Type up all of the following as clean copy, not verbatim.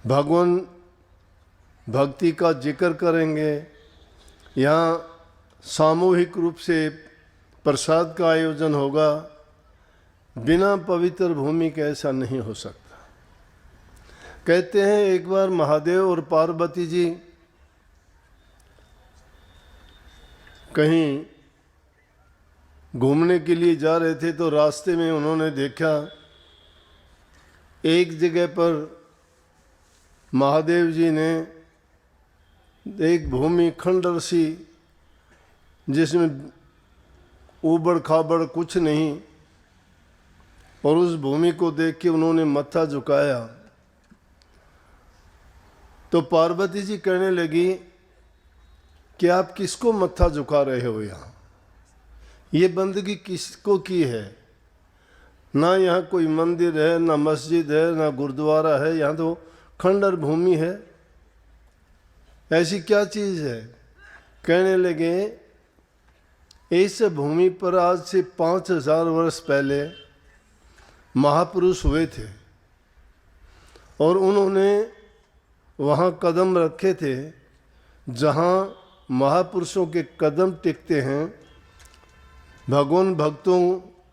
भगवान भक्ति का जिक्र करेंगे। यहाँ सामूहिक रूप से प्रसाद का आयोजन होगा। बिना पवित्र भूमि के ऐसा नहीं हो सकता। कहते हैं एक बार महादेव और पार्वती जी कहीं घूमने के लिए जा रहे थे, तो रास्ते में उन्होंने देखा एक जगह पर महादेव जी ने एक भूमि खंडर सी, जिसमें ऊबड़ खाबड़ कुछ नहीं, और उस भूमि को देख के उन्होंने मत्था झुकाया। तो पार्वती जी कहने लगी कि आप किसको मत्था झुका रहे हो? यहाँ ये बंदगी किसको की है? ना यहाँ कोई मंदिर है, ना मस्जिद है, ना गुरुद्वारा है, यहाँ तो खंडर भूमि है। ऐसी क्या चीज़ है? कहने लगे इस भूमि पर आज से 5000 वर्ष पहले महापुरुष हुए थे, और उन्होंने वहाँ कदम रखे थे। जहाँ महापुरुषों के कदम टिकते हैं, भगवान भक्तों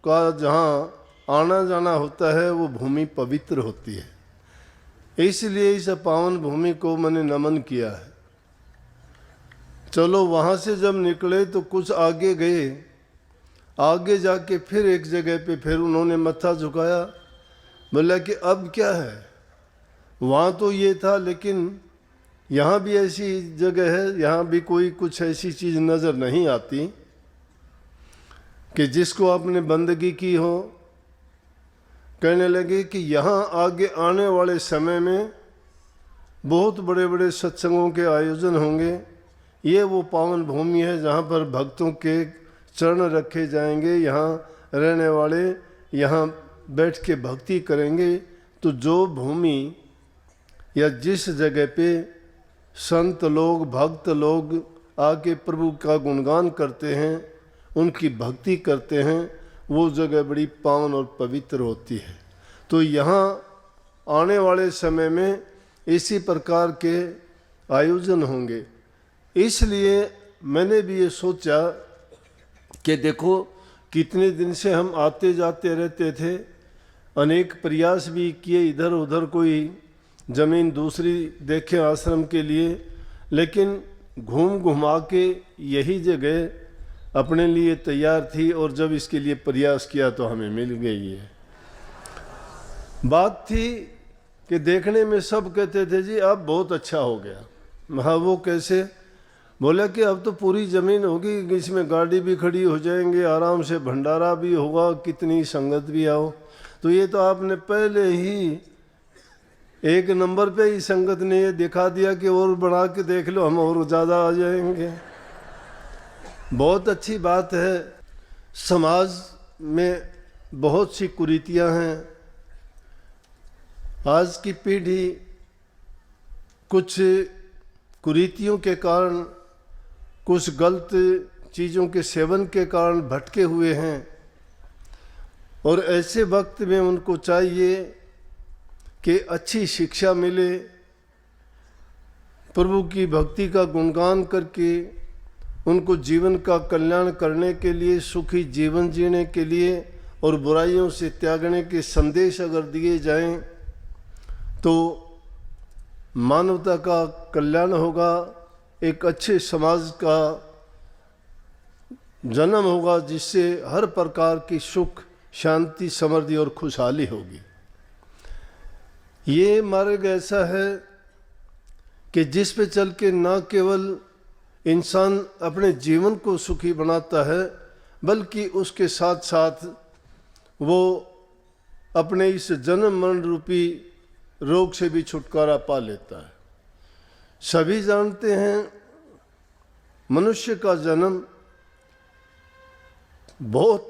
का जहाँ आना जाना होता है, वो भूमि पवित्र होती है। इसलिए इस पावन भूमि को मैंने नमन किया है। चलो वहाँ से जब निकले तो कुछ आगे गए, आगे जाके फिर एक जगह पे फिर उन्होंने मत्था झुकाया। बोला कि अब क्या है? वहाँ तो ये था, लेकिन यहाँ भी ऐसी जगह है, यहाँ भी कोई कुछ ऐसी चीज़ नज़र नहीं आती कि जिसको आपने बंदगी की हो। कहने लगे कि यहाँ आगे आने वाले समय में बहुत बड़े बड़े सत्संगों के आयोजन होंगे। ये वो पावन भूमि है जहाँ पर भक्तों के चरण रखे जाएंगे, यहाँ रहने वाले यहाँ बैठ के भक्ति करेंगे। तो जो भूमि या जिस जगह पे संत लोग, भक्त लोग आके प्रभु का गुणगान करते हैं, उनकी भक्ति करते हैं, वो जगह बड़ी पावन और पवित्र होती है। तो यहाँ आने वाले समय में इसी प्रकार के आयोजन होंगे। इसलिए मैंने भी ये सोचा कि देखो कितने दिन से हम आते जाते रहते थे, अनेक प्रयास भी किए, इधर उधर कोई ज़मीन दूसरी देखे आश्रम के लिए, लेकिन घूम घुमा के यही जगह अपने लिए तैयार थी, और जब इसके लिए प्रयास किया तो हमें मिल गई है। बात थी कि देखने में सब कहते थे जी अब बहुत अच्छा हो गया। हाँ, वो कैसे? बोला कि अब तो पूरी ज़मीन होगी, इसमें गाड़ी भी खड़ी हो जाएंगे, आराम से भंडारा भी होगा, कितनी संगत भी आओ। तो ये तो आपने पहले ही एक नंबर पे ही संगत ने ये दिखा दिया कि और बढ़ा के देख लो, हम और ज़्यादा आ जाएंगे। बहुत अच्छी बात है। समाज में बहुत सी कुरीतियां हैं। आज की पीढ़ी कुछ कुरीतियों के कारण, कुछ गलत चीज़ों के सेवन के कारण भटके हुए हैं, और ऐसे वक्त में उनको चाहिए कि अच्छी शिक्षा मिले, प्रभु की भक्ति का गुणगान करके उनको जीवन का कल्याण करने के लिए, सुखी जीवन जीने के लिए और बुराइयों से त्यागने के संदेश अगर दिए जाएं तो मानवता का कल्याण होगा, एक अच्छे समाज का जन्म होगा, जिससे हर प्रकार की सुख, शांति, समृद्धि और खुशहाली होगी। ये मार्ग ऐसा है कि जिस पे चल के न केवल इंसान अपने जीवन को सुखी बनाता है, बल्कि उसके साथ साथ वो अपने इस जन्म मरण रूपी रोग से भी छुटकारा पा लेता है। सभी जानते हैं मनुष्य का जन्म बहुत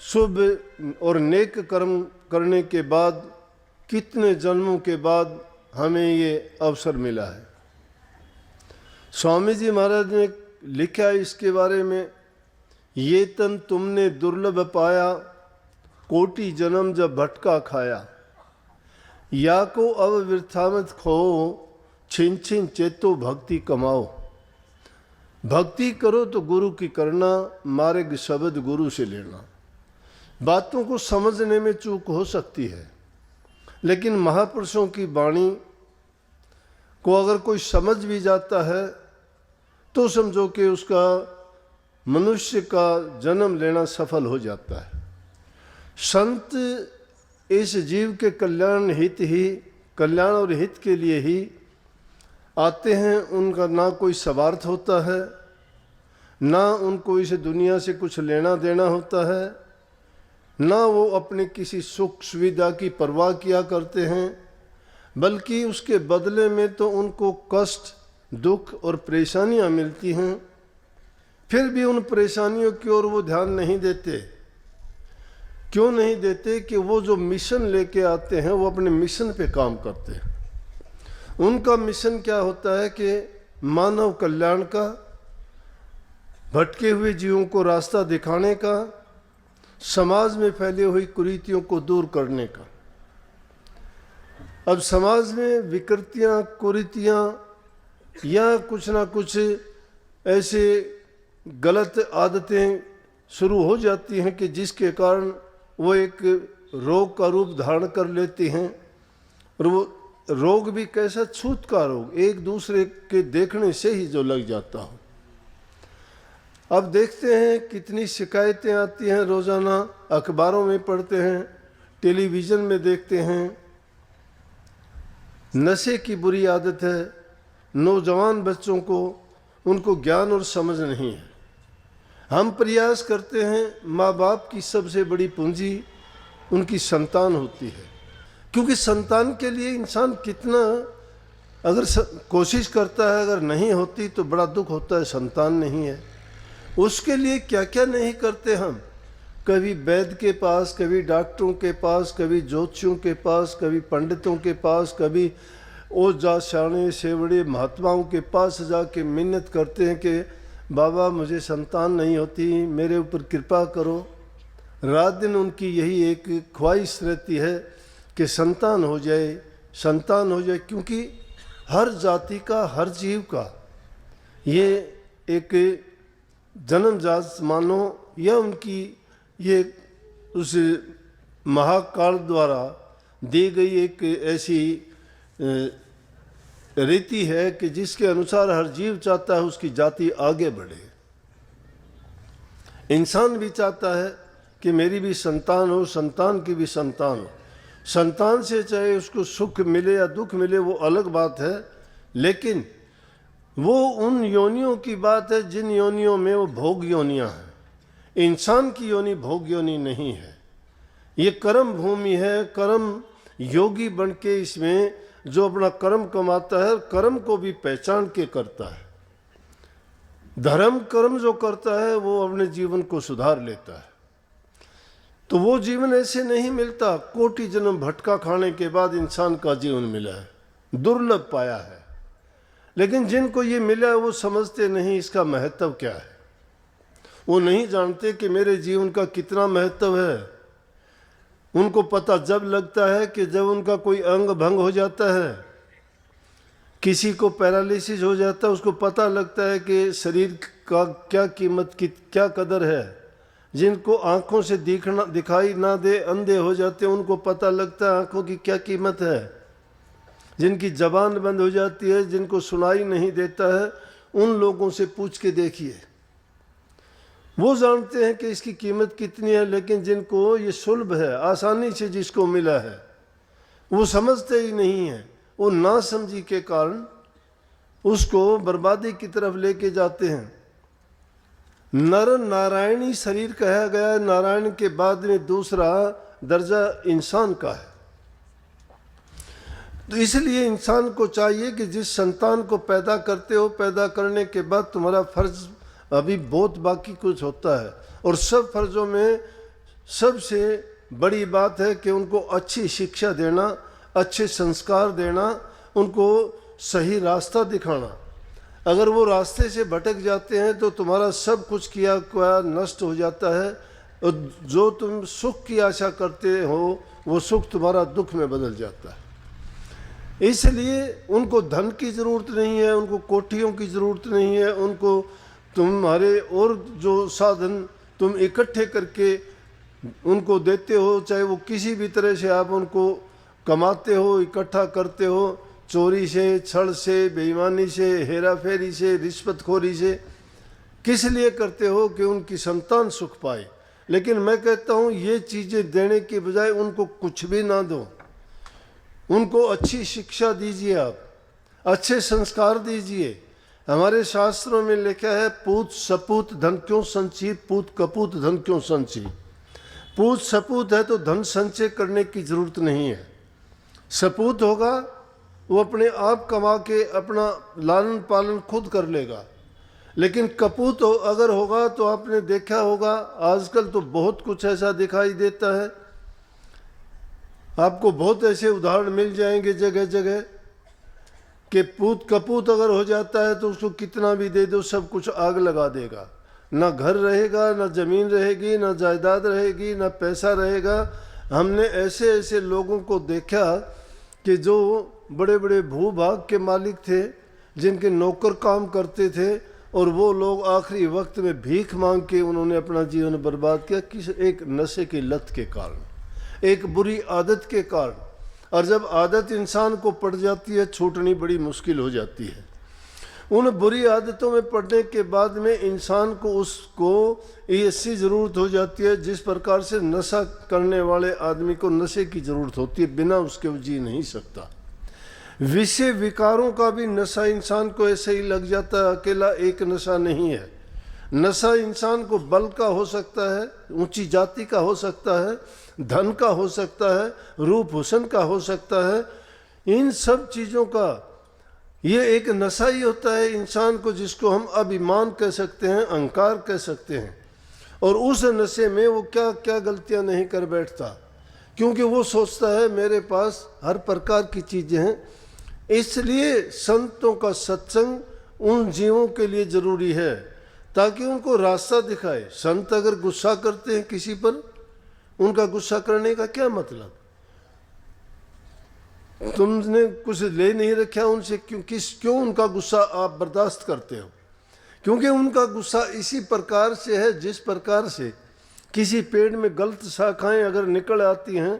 शुभ और नेक कर्म करने के बाद, कितने जन्मों के बाद हमें ये अवसर मिला है। स्वामी जी महाराज ने लिखा इसके बारे में, ये तन तुमने दुर्लभ पाया, कोटि जन्म जब भटका खाया। या को अब वृथामत खो, छिन छिन चेतो भक्ति कमाओ। भक्ति करो तो गुरु की करना, मार्ग शब्द गुरु से लेना। बातों को समझने में चूक हो सकती है, लेकिन महापुरुषों की वाणी को अगर कोई समझ भी जाता है तो समझो कि उसका मनुष्य का जन्म लेना सफल हो जाता है। संत इस जीव के कल्याण और हित के लिए ही आते हैं। उनका ना कोई स्वार्थ होता है, ना उनको इस दुनिया से कुछ लेना देना होता है, ना वो अपने किसी सुख सुविधा की परवाह किया करते हैं, बल्कि उसके बदले में तो उनको कष्ट, दुख और परेशानियां मिलती हैं। फिर भी उन परेशानियों की ओर वो ध्यान नहीं देते। क्यों नहीं देते? कि वो जो मिशन लेके आते हैं वो अपने मिशन पे काम करते हैं। उनका मिशन क्या होता है कि मानव कल्याण का, भटके हुए जीवों को रास्ता दिखाने का, समाज में फैली हुई कुरीतियों को दूर करने का। अब समाज में विकृतियां, कुरीतियां या कुछ ना कुछ ऐसे गलत आदतें शुरू हो जाती हैं कि जिसके कारण वो एक रोग का रूप धारण कर लेती हैं। और वो रोग भी कैसा? छूत का रोग, एक दूसरे के देखने से ही जो लग जाता हो। अब देखते हैं कितनी शिकायतें आती हैं रोज़ाना, अखबारों में पढ़ते हैं, टेलीविज़न में देखते हैं। नशे की बुरी आदत है। नौजवान बच्चों को उनको ज्ञान और समझ नहीं है। हम प्रयास करते हैं, माँ बाप की सबसे बड़ी पूंजी उनकी संतान होती है, क्योंकि संतान के लिए इंसान कितना अगर कोशिश करता है, अगर नहीं होती तो बड़ा दुख होता है। संतान नहीं है, उसके लिए क्या क्या नहीं करते हम। कभी वैद्य के पास, कभी डॉक्टरों के पास, कभी ज्योतिषियों के पास, कभी पंडितों के पास, कभी ओझा शाणे सेवड़े महात्माओं के पास जाके मिन्नत करते हैं कि बाबा मुझे संतान नहीं होती, मेरे ऊपर कृपा करो। रात दिन उनकी यही एक ख्वाहिश रहती है कि संतान हो जाए, संतान हो जाए, क्योंकि हर जाति का, हर जीव का ये एक जन्मजात मानो या उनकी ये उस महाकाल द्वारा दी गई एक ऐसी रीति है कि जिसके अनुसार हर जीव चाहता है उसकी जाति आगे बढ़े। इंसान भी चाहता है कि मेरी भी संतान हो, संतान की भी संतान हो। संतान से चाहे उसको सुख मिले या दुख मिले वो अलग बात है, लेकिन वो उन योनियों की बात है जिन योनियों में वो भोग योनियां हैं। इंसान की योनि भोग योनि नहीं है। ये कर्म भूमि है। कर्म योगी बन के इसमें जो अपना कर्म कमाता है, कर्म को भी पहचान के करता है। धर्म कर्म जो करता है वो अपने जीवन को सुधार लेता है। तो वो जीवन ऐसे नहीं मिलता। कोटि जन्म भटका खाने के बाद इंसान का जीवन मिला है, दुर्लभ पाया है। लेकिन जिनको ये मिला है वो समझते नहीं इसका महत्व क्या है। वो नहीं जानते कि मेरे जीवन का कितना महत्व है। उनको पता जब लगता है कि जब उनका कोई अंग भंग हो जाता है, किसी को पैरालिसिस हो जाता है, उसको पता लगता है कि शरीर का क्या कीमत, क्या कदर है। जिनको आंखों से दिखाई ना दे, अंधे हो जाते हैं, उनको पता लगता है आंखों की क्या कीमत है। जिनकी जबान बंद हो जाती है, जिनको सुनाई नहीं देता है, उन लोगों से पूछ के देखिए, वो जानते हैं कि इसकी कीमत कितनी है। लेकिन जिनको ये सुलभ है, आसानी से जिसको मिला है, वो समझते ही नहीं है। वो ना समझी के कारण उसको बर्बादी की तरफ लेके जाते हैं। नर नारायणी शरीर कहा गया है। नारायण के बाद में दूसरा दर्जा इंसान का है। तो इसलिए इंसान को चाहिए कि जिस संतान को पैदा करते हो, पैदा करने के बाद तुम्हारा फर्ज अभी बहुत बाकी कुछ होता है। और सब फर्जों में सबसे बड़ी बात है कि उनको अच्छी शिक्षा देना, अच्छे संस्कार देना, उनको सही रास्ता दिखाना। अगर वो रास्ते से भटक जाते हैं तो तुम्हारा सब कुछ किया नष्ट हो जाता है। और जो तुम सुख की आशा करते हो वो सुख तुम्हारा दुख में बदल जाता है। इसलिए उनको धन की ज़रूरत नहीं है, उनको कोठियों की ज़रूरत नहीं है, उनको तुम्हारे और जो साधन तुम इकट्ठे करके उनको देते हो, चाहे वो किसी भी तरह से आप उनको कमाते हो, इकट्ठा करते हो, चोरी से, छल से, बेईमानी से, हेरा फेरी से, रिश्वतखोरी से, किस लिए करते हो? कि उनकी संतान सुख पाए। लेकिन मैं कहता हूँ ये चीज़ें देने के बजाय उनको कुछ भी ना दो, उनको अच्छी शिक्षा दीजिए, आप अच्छे संस्कार दीजिए। हमारे शास्त्रों में लिखा है, पूत सपूत धन क्यों संची, पूत कपूत धन क्यों संची। पूत सपूत है तो धन संचय करने की जरूरत नहीं है। सपूत होगा वो अपने आप कमा के अपना लालन पालन खुद कर लेगा। लेकिन कपूत अगर होगा तो आपने देखा होगा आजकल तो बहुत कुछ ऐसा दिखाई देता है, आपको बहुत ऐसे उदाहरण मिल जाएंगे जगह जगह कि पूत कपूत अगर हो जाता है तो उसको कितना भी दे दो सब कुछ आग लगा देगा। ना घर रहेगा, ना ज़मीन रहेगी, ना जायदाद रहेगी, ना पैसा रहेगा। हमने ऐसे ऐसे लोगों को देखा कि जो बड़े बड़े भूभाग के मालिक थे, जिनके नौकर काम करते थे, और वो लोग आखिरी वक्त में भीख मांग के उन्होंने अपना जीवन बर्बाद किया, किस एक नशे की लत के कारण, एक बुरी आदत के कारण। और जब आदत इंसान को पड़ जाती है छूटनी बड़ी मुश्किल हो जाती है। उन बुरी आदतों में पड़ने के बाद में इंसान को उसको ऐसी ज़रूरत हो जाती है जिस प्रकार से नशा करने वाले आदमी को नशे की ज़रूरत होती है, बिना उसके वो जी नहीं सकता। विषय विकारों का भी नशा इंसान को ऐसे ही लग जाता है, अकेला एक नशा नहीं है। नशा इंसान को बल का हो सकता है, ऊंची जाति का हो सकता है, धन का हो सकता है, रूप हुसन का हो सकता है। इन सब चीज़ों का ये एक नशा ही होता है इंसान को, जिसको हम अभिमान कह सकते हैं, अहंकार कह सकते हैं। और उस नशे में वो क्या क्या गलतियां नहीं कर बैठता, क्योंकि वो सोचता है मेरे पास हर प्रकार की चीज़ें हैं। इसलिए संतों का सत्संग उन जीवों के लिए ज़रूरी है ताकि उनको रास्ता दिखाए। संत अगर गुस्सा करते हैं किसी पर, उनका गुस्सा करने का क्या मतलब? तुमने कुछ ले नहीं रखा उनसे, क्यों उनका गुस्सा आप बर्दाश्त करते हो? क्योंकि उनका गुस्सा इसी प्रकार से है जिस प्रकार से किसी पेड़ में गलत शाखाएं अगर निकल आती हैं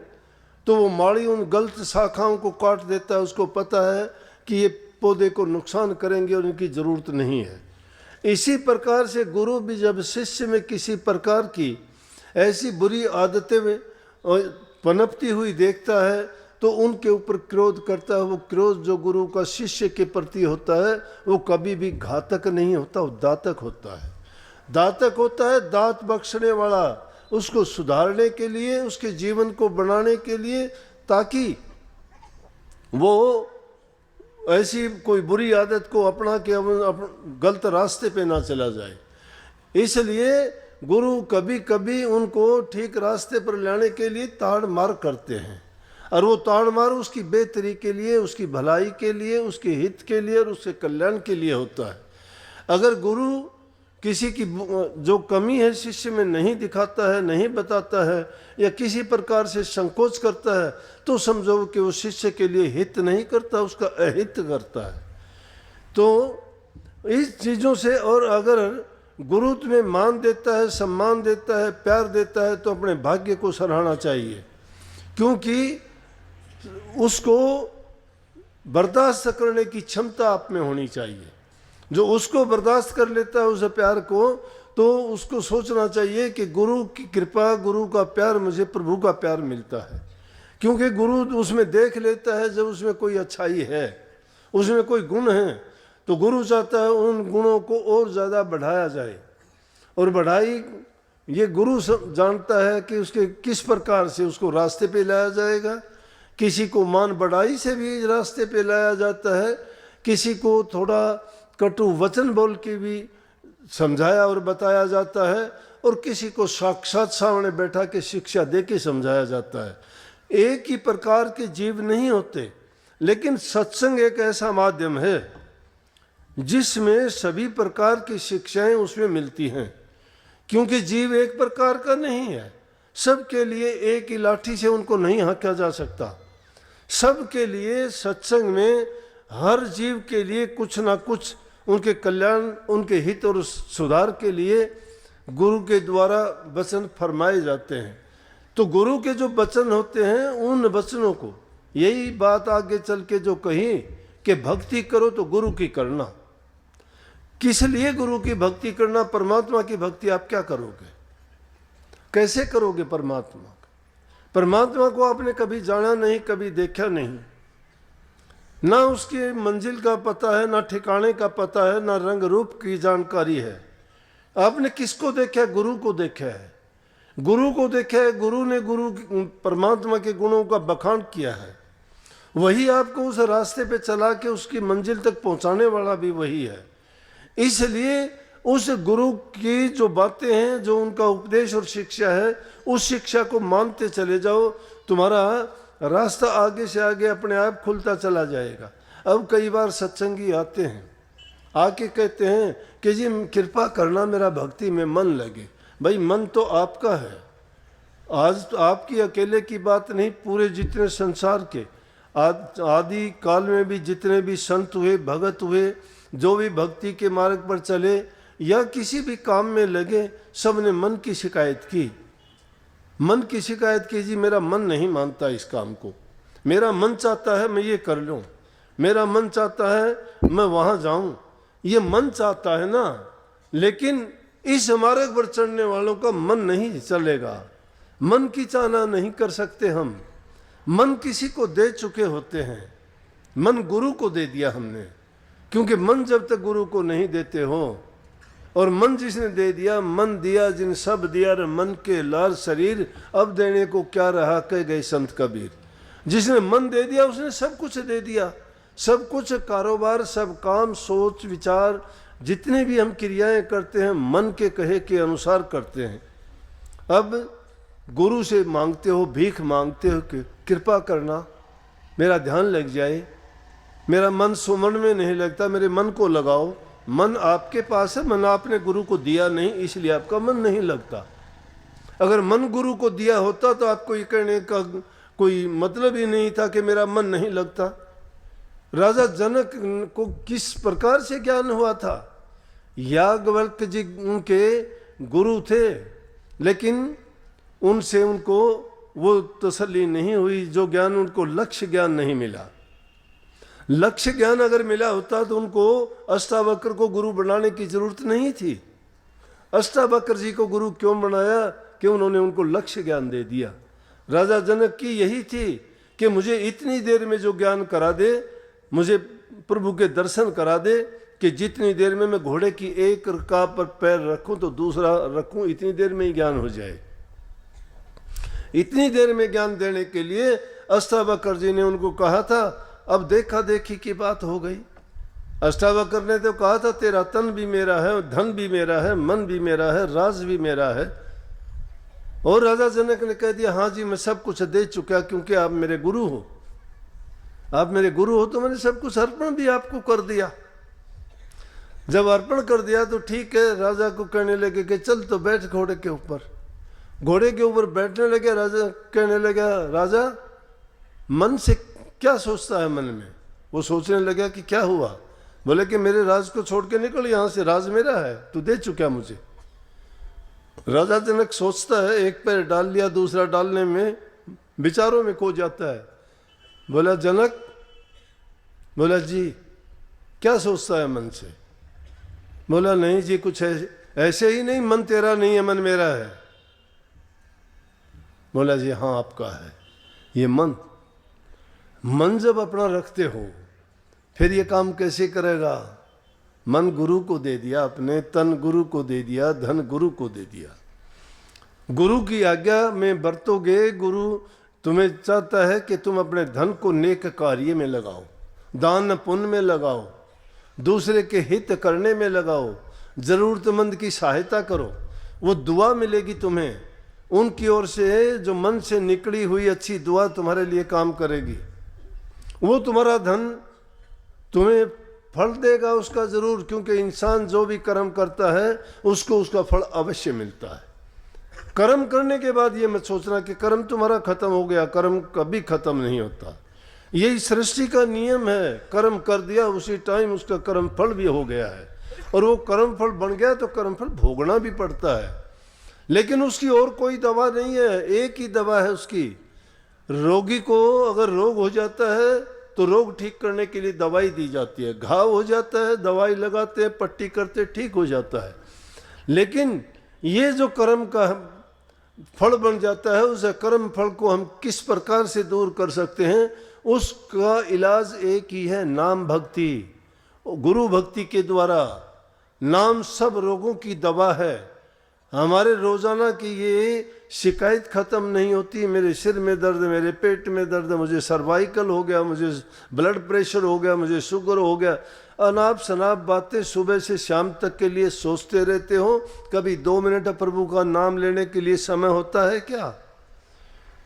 तो वो माली उन गलत शाखाओं को काट देता है। उसको पता है कि ये पौधे को नुकसान करेंगे और इनकी ज़रूरत नहीं है। इसी प्रकार से गुरु भी जब शिष्य में किसी प्रकार की ऐसी बुरी आदतें में पनपती हुई देखता है तो उनके ऊपर क्रोध करता है। वो क्रोध जो गुरु का शिष्य के प्रति होता है वो कभी भी घातक नहीं होता, वो दातक होता है। दातक होता है दात बख्शने वाला, उसको सुधारने के लिए, उसके जीवन को बनाने के लिए, ताकि वो ऐसी कोई बुरी आदत को अपना के गलत रास्ते पे ना चला जाए। इसलिए गुरु कभी कभी उनको ठीक रास्ते पर लाने के लिए ताड़ मार करते हैं, और वो ताड़ मार उसकी बेहतरी के लिए, उसकी भलाई के लिए, उसके हित के लिए और उसके कल्याण के लिए होता है। अगर गुरु किसी की जो कमी है शिष्य में नहीं दिखाता है, नहीं बताता है, या किसी प्रकार से संकोच करता है, तो समझो कि वो शिष्य के लिए हित नहीं करता, उसका अहित करता है। तो इस चीज़ों से, और अगर गुरु तुम्हें मान देता है, सम्मान देता है, प्यार देता है, तो अपने भाग्य को सराहना चाहिए, क्योंकि उसको बर्दाश्त करने की क्षमता आप में होनी चाहिए। जो उसको बर्दाश्त कर लेता है उस प्यार को, तो उसको सोचना चाहिए कि गुरु की कृपा, गुरु का प्यार, मुझे प्रभु का प्यार मिलता है। क्योंकि गुरु उसमें देख लेता है जब उसमें कोई अच्छाई है, उसमें कोई गुण है, तो गुरु चाहता है उन गुणों को और ज़्यादा बढ़ाया जाए। और बढ़ाई ये गुरु जानता है कि उसके किस प्रकार से उसको रास्ते पे लाया जाएगा। किसी को मान बढ़ाई से भी रास्ते पे लाया जाता है, किसी को थोड़ा कटु वचन बोल के भी समझाया और बताया जाता है, और किसी को साक्षात सामने बैठा के शिक्षा दे के समझाया जाता है। एक ही प्रकार के जीव नहीं होते, लेकिन सत्संग एक ऐसा माध्यम है जिसमें सभी प्रकार की शिक्षाएं उसमें मिलती हैं। क्योंकि जीव एक प्रकार का नहीं है, सबके लिए एक ही लाठी से उनको नहीं हाँका जा सकता। सब के लिए सत्संग में हर जीव के लिए कुछ ना कुछ उनके कल्याण, उनके हित और सुधार के लिए गुरु के द्वारा वचन फरमाए जाते हैं। तो गुरु के जो वचन होते हैं उन वचनों को, यही बात आगे चल के जो कही कि भक्ति करो तो गुरु की करना। किस लिए गुरु की भक्ति करना? परमात्मा की भक्ति आप क्या करोगे, कैसे करोगे परमात्मा? परमात्मा को आपने कभी जाना नहीं, कभी देखा नहीं, ना उसकी मंजिल का पता है, ना ठिकाने का पता है, ना रंग रूप की जानकारी है। आपने किसको देखा है? गुरु को देखा है। गुरु को देखा है, गुरु ने परमात्मा के गुणों का बखान किया है। वही आपको उस रास्ते पे चला के उसकी मंजिल तक पहुंचाने वाला भी वही है। इसलिए उस गुरु की जो बातें हैं, जो उनका उपदेश और शिक्षा है, उस शिक्षा को मानते चले जाओ, तुम्हारा रास्ता आगे से आगे अपने आप खुलता चला जाएगा। अब कई बार सत्संगी आते हैं, आके कहते हैं कि जी कृपा करना मेरा भक्ति में मन लगे। भाई मन तो आपका है, आज तो आपकी अकेले की बात नहीं, पूरे जितने संसार के आदि काल में भी जितने भी संत हुए, भगत हुए, जो भी भक्ति के मार्ग पर चले या किसी भी काम में लगे, सब ने मन की शिकायत की। मन की शिकायत की, जी मेरा मन नहीं मानता इस काम को, मेरा मन चाहता है मैं ये कर लूँ, मेरा मन चाहता है मैं वहाँ जाऊँ, ये मन चाहता है ना। लेकिन इस मार्ग पर चढ़ने वालों का मन नहीं चलेगा, मन की चाहना नहीं कर सकते हम। मन किसी को दे चुके होते हैं, मन गुरु को दे दिया हमने, क्योंकि मन जब तक गुरु को नहीं देते हो, और मन जिसने दे दिया, मन दिया जिन सब दिया रे मन के लाल शरीर, अब देने को क्या रहा कह गए संत कबीर। जिसने मन दे दिया उसने सब कुछ दे दिया, सब कुछ, कारोबार, सब काम, सोच विचार, जितने भी हम क्रियाएं करते हैं मन के कहे के अनुसार करते हैं। अब गुरु से मांगते हो, भीख मांगते हो कि कृपा करना, मेरा ध्यान लग जाए, मेरा मन सुमन में नहीं लगता, मेरे मन को लगाओ। मन आपके पास है, मन आपने गुरु को दिया नहीं, इसलिए आपका मन नहीं लगता। अगर मन गुरु को दिया होता तो आपको ये कहने का कोई मतलब ही नहीं था कि मेरा मन नहीं लगता। राजा जनक को किस प्रकार से ज्ञान हुआ था? याज्ञवल्क्य जी उनके गुरु थे, लेकिन उनसे उनको वो तसल्ली नहीं हुई, जो ज्ञान उनको लक्ष्य ज्ञान नहीं मिला। लक्ष्य ज्ञान अगर मिला होता तो उनको अष्टावक्र को गुरु बनाने की जरूरत नहीं थी। अष्टावक्र जी को गुरु क्यों बनाया? कि उन्होंने उनको लक्ष्य ज्ञान दे दिया। राजा जनक की यही थी कि मुझे इतनी देर में जो ज्ञान करा दे, मुझे प्रभु के दर्शन करा दे, कि जितनी देर में मैं घोड़े की एक रकाब पर पैर रखूं तो दूसरा रखूं, इतनी देर में ही ज्ञान हो जाए। इतनी देर में ज्ञान देने के लिए अष्टावक्र जी ने उनको कहा था। अब देखा देखी की बात हो गई। अष्टावक्र ने तो कहा था तेरा तन भी मेरा है, धन भी मेरा है, मन भी मेरा है, राज भी मेरा है। और राजा जनक ने कह दिया हाँ जी मैं सब कुछ दे चुका, क्योंकि आप मेरे गुरु हो, आप मेरे गुरु हो तो मैंने सब कुछ अर्पण भी आपको कर दिया। जब अर्पण कर दिया तो ठीक है, राजा को कहने लगे कि चल तो बैठ घोड़े के ऊपर। घोड़े के ऊपर बैठने लगे। राजा कहने लगा राजा मन से क्या सोचता है मन में? वो सोचने लगा कि क्या हुआ? बोले कि मेरे राज को छोड़ के निकल यहाँ से, राज मेरा है, तू दे चुका मुझे। राजा जनक सोचता है, एक पैर डाल लिया, दूसरा डालने में विचारों में खो जाता है। बोला जनक, बोला जी क्या सोचता है मन से? बोला नहीं जी कुछ ऐसे ही नहीं, मन तेरा नहीं है, मन मेरा है। बोला जी हाँ आपका है ये मन। मन जब अपना रखते हो फिर ये काम कैसे करेगा? मन गुरु को दे दिया, अपने तन गुरु को दे दिया, धन गुरु को दे दिया। गुरु की आज्ञा में बरतोगे, गुरु तुम्हें चाहता है कि तुम अपने धन को नेक कार्य में लगाओ, दान पुण्य में लगाओ, दूसरे के हित करने में लगाओ, जरूरतमंद की सहायता करो। वो दुआ मिलेगी तुम्हें उनकी ओर से, जो मन से निकली हुई अच्छी दुआ तुम्हारे लिए काम करेगी। वो तुम्हारा धन तुम्हें फल देगा उसका जरूर, क्योंकि इंसान जो भी कर्म करता है उसको उसका फल अवश्य मिलता है। कर्म करने के बाद ये मत सोचना कि कर्म तुम्हारा खत्म हो गया, कर्म कभी खत्म नहीं होता। यही सृष्टि का नियम है, कर्म कर दिया उसी टाइम उसका कर्म फल भी हो गया है, और वो कर्म फल बन गया तो कर्म फल भोगना भी पड़ता है। लेकिन उसकी और कोई दवा नहीं है, एक ही दवा है उसकी। रोगी को अगर रोग हो जाता है तो रोग ठीक करने के लिए दवाई दी जाती है, घाव हो जाता है दवाई लगाते हैं, पट्टी करते, ठीक हो जाता है। लेकिन ये जो कर्म का फल बन जाता है, उस कर्म फल को हम किस प्रकार से दूर कर सकते हैं, उसका इलाज एक ही है, नाम भक्ति, गुरु भक्ति के द्वारा। नाम सब रोगों की दवा है। हमारे रोजाना की ये शिकायत खत्म नहीं होती, मेरे सिर में दर्द, मेरे पेट में दर्द, मुझे सर्वाइकल हो गया, मुझे ब्लड प्रेशर हो गया, मुझे शुगर हो गया, अनाप शनाप बातें सुबह से शाम तक के लिए सोचते रहते हो। कभी 2 मिनट प्रभु का नाम लेने के लिए समय होता है क्या?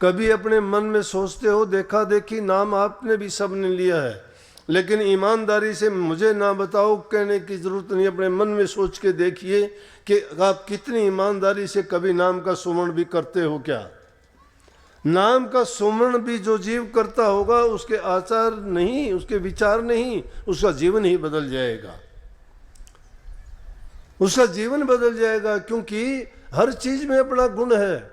कभी अपने मन में सोचते हो, देखा देखी नाम आपने भी सबने लिया है, लेकिन ईमानदारी से मुझे ना बताओ कहने की जरूरत नहीं, अपने मन में सोच के देखिए कि आप कितनी ईमानदारी से कभी नाम का सुमरण भी करते हो क्या? नाम का सुमरण भी जो जीव करता होगा, उसके आचार नहीं, उसके विचार नहीं, उसका जीवन ही बदल जाएगा, उसका जीवन बदल जाएगा। क्योंकि हर चीज में अपना गुण है।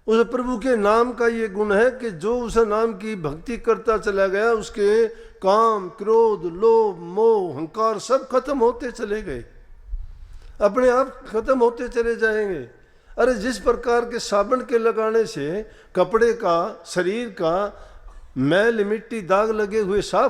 उस प्रभु के नाम का ये गुण है कि जो उस नाम की भक्ति करता चला गया, उसके काम, क्रोध, लोभ, मोह, अहंकार सब खत्म होते चले गए, अपने आप खत्म होते चले जाएंगे। अरे जिस प्रकार के साबुन के लगाने से कपड़े का, शरीर का मैल मिट्टी दाग लगे हुए साफ